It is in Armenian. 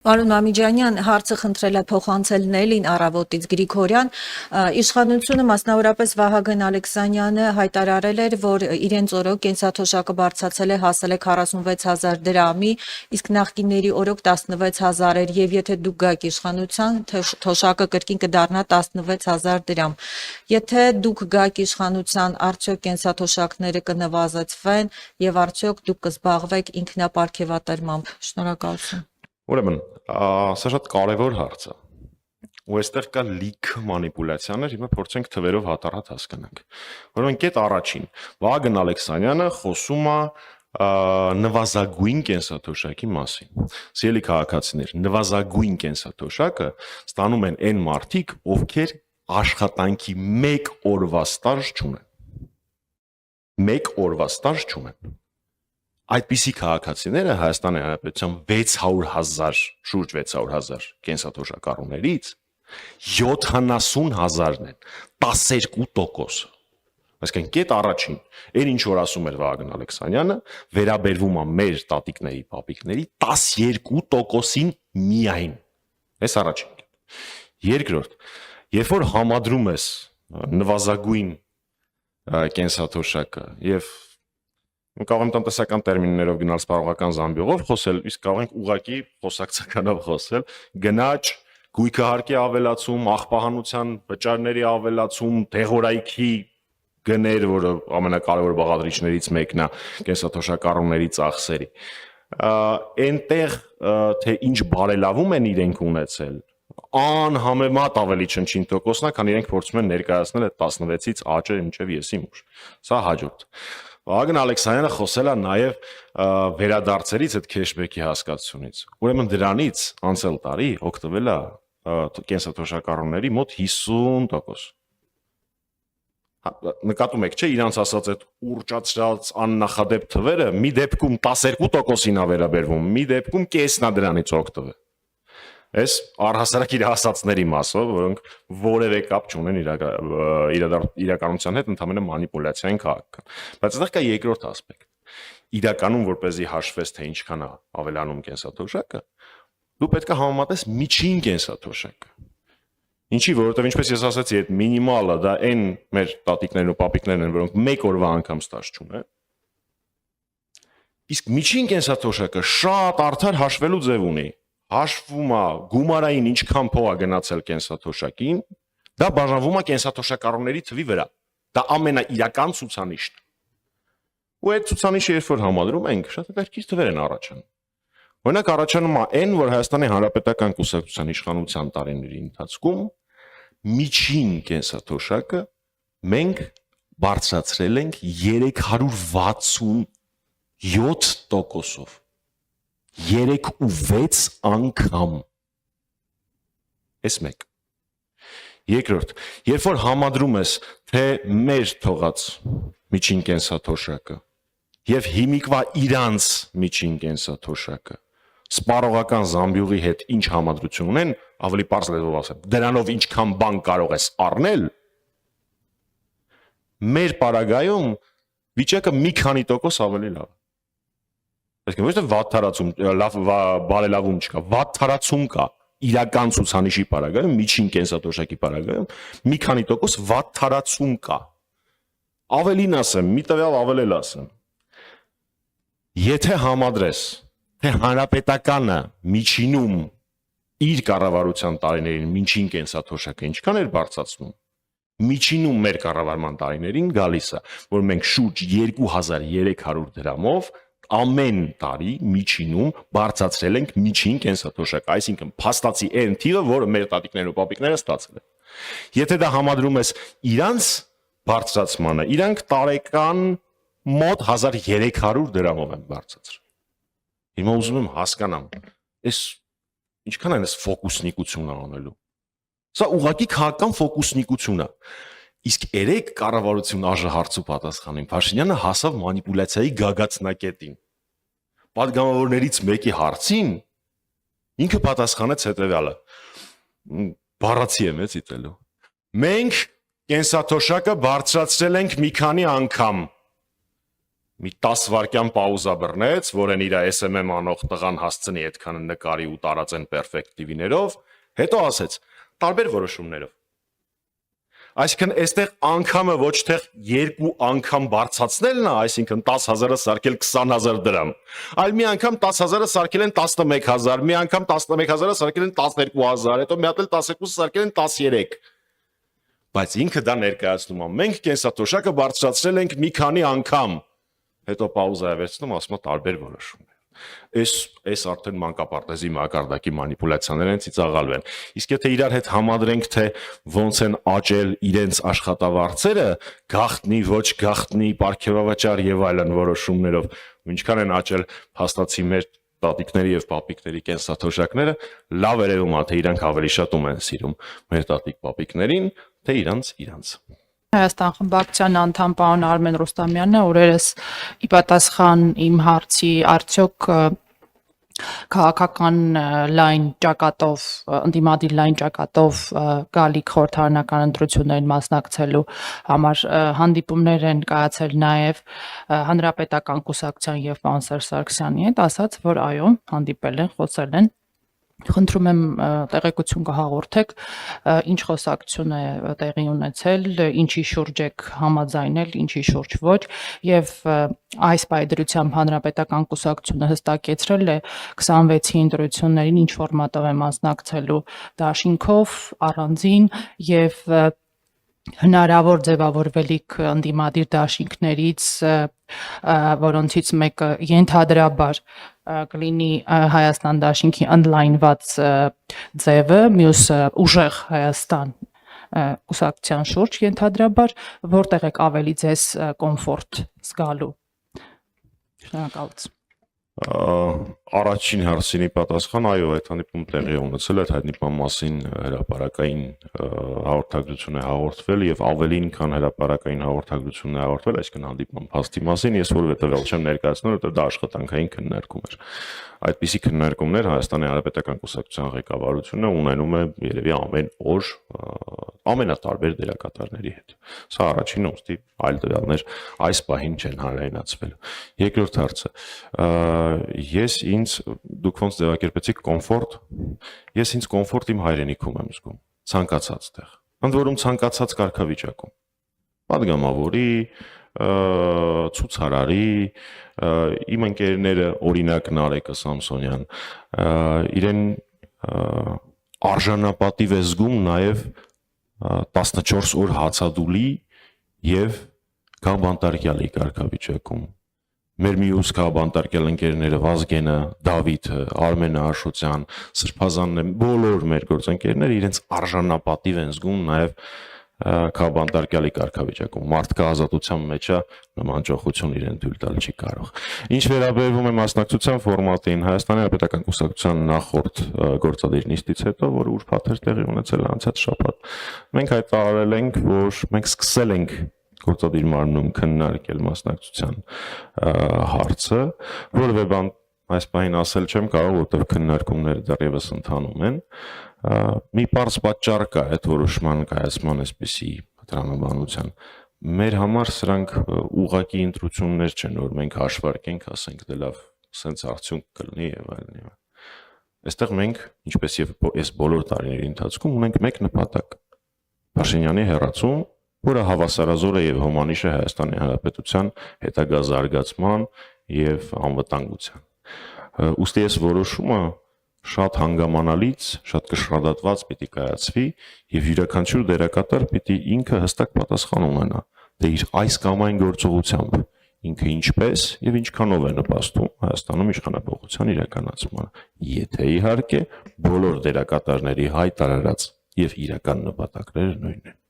Պարոն Մամիջանյան, հարցը խնդրել է փոխանցել Նելին Առավոտից Գրիգորյան։ Իշխանությունը, մասնավորապես Վահագն Ալեքսանյանը հայտարարել էր, որ իրենց օրոք կենսաթոշակը բարձրացել է, հասել է 46,000 դրամի, իսկ նախկինների օրոք 16,000 էր, եւ եթե դուք գաք իշխանության, թոշակը կրկին կդառնա 16,000 դրամ։ Եթե դուք գաք իշխանության, արդյոք կենսաթոշակները կնվազեցվեն եւ արդյոք դուք կզբաղվեք ինքնապարգևատրմամբ։ Շնորհակալություն։ Ուրեմն, սա շատ կարևոր հարց է։ Ու այստեղ կա լիք մանիպուլյացիաներ, հիմա փորձենք թվերով հատարած հասկանանք։ Ուրեմն, կետ առաջին, Վահագն Ալեքսանյանը խոսում է նվազագույն կենսաթոշակի մասին։ Սիրելի քաղաքացիներ, նվազագույն կենսաթոշակը ստանում են այն մարդիկ, ովքեր աշխատանքի 1 օրվա ստաժ չունեն։ 1 օրվա ստաժ չունեն։ Այդպիսի քաղաքացիները Հայաստանի Հանրապետության 600,000, շուրջ 600,000 կենսաթոշակառուներից 70,000-ն են, 12%։ Այսինքն կետ առաջին, այն ինչ որ ասում էր Վահագն Ալեքսանյանը, վերաբերվում է մեր տատիկների, պապիկների 12%-ին միայն։ Այս առաջին կետ։ Երկրորդ, երբ որ համադրում ես նվազագույն կենսաթոշակը եւ կարող եմ տնտեսական տերմիններով գնալ սպառողական զամբյուղով խոսել, իսկ կարող ենք ուղղակի խոսակցականով խոսել, գնաճ, գույքահարկի ավելացում, աղբահանության վճարների ավելացում, դեղորայքի գներ, որը ամենակարևոր բաղադրիչներից մեկն է կենսաթոշակառուների ծախսերի։ Այնտեղ թե ինչ բարելավում են իրենք ունեցել, անհամեմատ ավելի չնչին տոկոսն է, քան իրենք փորձում են ներկայացնել այդ 16-ից աճը մինչև եսի մուշ։ Սա հաջորդ։ Վահագն Ալեքսանյանը խոսել է նաև վերադարձերից այդ քեշբեքի հասկացությունից։ Ուրեմն դրանից անցյալ տարի օգտվել է կենսաթոշակառուների մոտ 50%։ Նկատում եք, չէ, իրանց ասած այդ ուռճացրած աննախադեպ թվերը մի դեպքում 12%-ին է վերաբերվում, մի դեպքում կեսն է դրանից օգտվել։ Այս առհասարակ իր ասածների մասով, որոնք որևէ կապ չունեն իրականության հետ, ընդհանրապես մանիպուլյացիա են քաղաքական։ Բայց այստեղ կա երկրորդ ասպեկտ։ Իրականում, որպեսզի հաշվես, թե ինչքան է ավելանում կենսաթոշակը, դու պետք է համեմատես միջին կենսաթոշակը։ Ինչի, որովհետև ինչպես ես ասացի, այդ մինիմալը դա այն մեր տատիկներն ու պապիկներն են, որոնք 1 օրվա անգամ ստաժ չունեն։ Իսկ միջին կենսաթոշակը շատ արդար հաշվելու ձև ունի։ Հաշվում է գումարային ինչքան փող է գնացել կենսաթոշակին, դա բաժանվում է կենսաթոշակառուների թվի վրա։ Դա ամենաիրական ցուցանիշն է։ Ու այդ ցուցանիշը երբ որ համադրում ենք, շատ հետաքրքիր թվեր են առաջանում։ Օրինակ առաջանում է այն, որ Հայաստանի Հանրապետական կուսակցության իշխանության տարիների ընթացքում միջին կենսաթոշակը մենք բարձրացրել ենք 367%-ով։ 3.6 անգամ։ Էս մեկ։ Երկրորդ, երբ որ համադրում ես թե մեր թողած միջին կենսաթոշակը եւ հիմիկվա իրանց միջին կենսաթոշակը սպառողական զամբյուղի հետ ինչ համադրություն ունեն, ավելի պարզ լեզվով ասեմ, դրանով ինչքան բան կարող ես առնել, մեր պարագայում վիճակը մի քանի տոկոս ավելի լավ է։ Այսինքն ոչ թե վատթարացում, լավ բարելավում չկա, վատթարացում կա իրական ցուցանիշի պարագայում, միջին կենսաթոշակի պարագայում մի քանի տոկոս վատթարացում կա։ Ավելին ասեմ, մի տվյալ ավելել ասեմ։ Եթե համադրես, թե հանրապետականը միջինում իր կառավարության տարիներին միջին կենսաթոշակը ինչքան էր բարձրացնում, միջինում մեր կառավարման տարիներին գալիս է, որ մենք շուրջ 2300 դրամով ամեն տարի միջինում բարձրացրել ենք միջին կենսաթոշակը, այսինքն փաստացի այն թիվը, որը մեր տատիկներն ու պապիկները ստացել են։ Եթե դա համադրում ես իրանց բարձրացմանը, իրանք տարեկան մոտ 1300 դրամով են բարձրացրել։ Հիմա ուզում եմ հասկանամ, այս ինչքան են այս ֆոկուսնիկությունը անելու։ Սա ուղղակի քաղաքական ֆոկուսնիկություն է։ Իսկ երեք կառավարություն արժեհարցու պատասխանին Փաշինյանը հասավ մանիպուլյացիայի գագաթնակետին։ Պատգամավորներից մեկի հարցին ինքը պատասխանեց հետևյալը. բառացի եմ էցիտելու։ Մենք կենսաթոշակը բարձրացրել ենք մի քանի անգամ։ մի 10 վայրկյան պաուզա բռնեց, որն իր SMM անող տղան հասցնի այդքան նկարի ու տարածեն պերֆեկտիվիներով, հետո ասեց. տարբեր որոշումներով։ Այսինքն այստեղ անգամը ոչ թե 2 անգամ բարձրացնելն է, այսինքն 10,000-ը սարքել 20,000 դրամ, այլ մի անգամ 10,000-ը սարքել են 11,000, մի անգամ 11,000-ը սարքել են 12,000, հետո մի հատ էլ 12-ը սարքել են 13։ Բայց ինքը դա ներկայացնում է։ Մենք կենսաթոշակը բարձրացրել ենք մի քանի անգամ, հետո պաուզա է վերցնում, ասում է տարբեր որոշումներ։ Այս արդեն մանկապարտեզի մակարդակի մանիպուլյացիաներ են, ծիծաղալվեն։ Իսկ եթե իրար հետ համադրենք, թե ոնց են աճել իրենց աշխատավարձերը, գաղտնի, ոչ գաղտնի, պարգևավճար եւ այլն որոշումներով, ինչքան են աճել հաստատի մեր տատիկների եւ պապիկների կենսաթոշակները, լավ երևում է, թե իրանք ավելի շատ ում են սիրում մեր տատիկ պապիկներին, թե իրանց։ Հայաստան խմբակցության անդամ պարոն Արմեն Ռուստամյանն է, օրերս ի պատասխան իմ հարցի արդյոք քաղաքական լայն ճակատով, ընդդիմադիր լայն ճակատով գալիք խորհրդարանական ընտրություններին մասնակցելու համար հանդիպումներ են կայացել նաև Հանրապետական կուսակցության եւ պարոն Սերժ Սարգսյանի հետ, ասաց, որ այո, հանդիպել են, խոսել են։ Խնդրում եմ տեղեկություն կհաղորդեք, ինչ խոսակցություն է տեղի ունեցել, ինչի շուրջ եք համաձայնել, ինչի շուրջ ոչ, եւ այս պայդրությամբ Հանրապետական կուսակցությունը հստակեցրել է 26-ի ընտրություններին ինչ ֆորմատով է մասնակցելու դաշինքով, առանձին եւ հնարավոր ձևավորվելիք ընդդիմադիր դաշինքներից, որոնցից մեկը ենթադրաբար կլինի Հայաստան դաշինքի ընդլայնված ձևը, մյուսը ուժեղ Հայաստան կուսակցության շուրջ ենթադրաբար, որտեղ եք ավելի ձեզ կոմֆորտ զգալու։ Շնորհակալություն։ Առաջին հարցինի պատասխան, այո, այդ հանդիպում տեղի ունեցել, այդ հանդիպման մասին հրապարակային հաղորդագրություն է հաղորդվել եւ ավելին, քան հրապարակային հաղորդագրությունն է հաղորդվել, այսինքն հանդիպման փաստի մասին, ես որովհետեւ ել չեմ ներկայացնում, որովհետեւ դա աշխատանքային քննարկում էր։ Այդպիսի քննարկումներ Հայաստանի Հանրապետական կուսակցության ղեկավարությունը ունենում է երևի ամեն օր ամենատարբեր դերակատարների հետ։ Սա առաջինը, ուստի այլ տվյալներ այս պահին չեն հանրայնացվել։ Երկրորդ հարցը, դուք ոնց ձևակերպեցիք կոմֆորտ, ես ինձ կոմֆորտ իմ հայրենիքում եմ զգում, ցանկացած տեղ, ընդ որում ցանկացած կարգավիճակում, падգամավորի, ցուցարարի, իմ ընկերները, օրինակ Նարեկը Սամսոնյան, իրեն արժանապատիվ է զգում նաև 14 օր հացադուլի եւ քաղբանտարկյալի կարգավիճակում։ Մեր մյուս քաղբանտարկյալ ընկերները Վազգենը, Դավիթը, Արմենը Աշոտյան, Սրբազանն, բոլոր մեր գործընկերները իրենց արժանապատիվ են զգում նաև քաղբանտարկյալի կարգավիճակում։ Մարդկա ազատության մեջ է նման ճոխություն իրեն թույլ տալ չի կարող։ Ինչ վերաբերվում է մասնակցության ֆորմատին, Հայաստանի Հանրապետական կուսակցության նախորդ գործադիր նիստից հետո, որը ուրբաթ էր տեղի ունեցել անցած շաբաթ, մենք հայտարարել ենք, որ մենք սկսել ենք գործադիր մարմնում քննարկել մասնակցության հարցը, որևէ բան այս պահին ասել չեմ կարող, որտեղ քննարկումները դեռևս ընթանում են։ Մի պարզ պատճառ կա այդ որոշման կայացման այսպիսի տրամաբանության։ Մեր համար սրանք ուղղակի ընտրություններ չեն, որ մենք հաշվարկենք, ասենք դե լավ, սենց արդյունք կլինի եւ այլն։ Այստեղ մենք, ինչպես եւ այս բոլոր տարիների ընթացքում, ունենք մեկ նպատակ՝ Փաշինյանի հեռացում, որը հավասարազոր է եւ հոմանիշ է Հայաստանի Հանրապետության հետագա զարգացման եւ անվտանգության։ Ուստի այս որոշումը շատ հանգամանալից, շատ կշռադատված պիտի կայացվի եւ յուրաքանչյուր դերակատար պիտի ինքը հստակ պատասխան ունենա, թե իր այս կամ այն գործողությամբ ինքը ինչպես եւ ինչքանով է նպաստում Հայաստանում իշխանապողության իրականացմանը, եթե իհարկե բոլոր դերակատարների հայտարարած եւ իրական նպատակները նույնն են։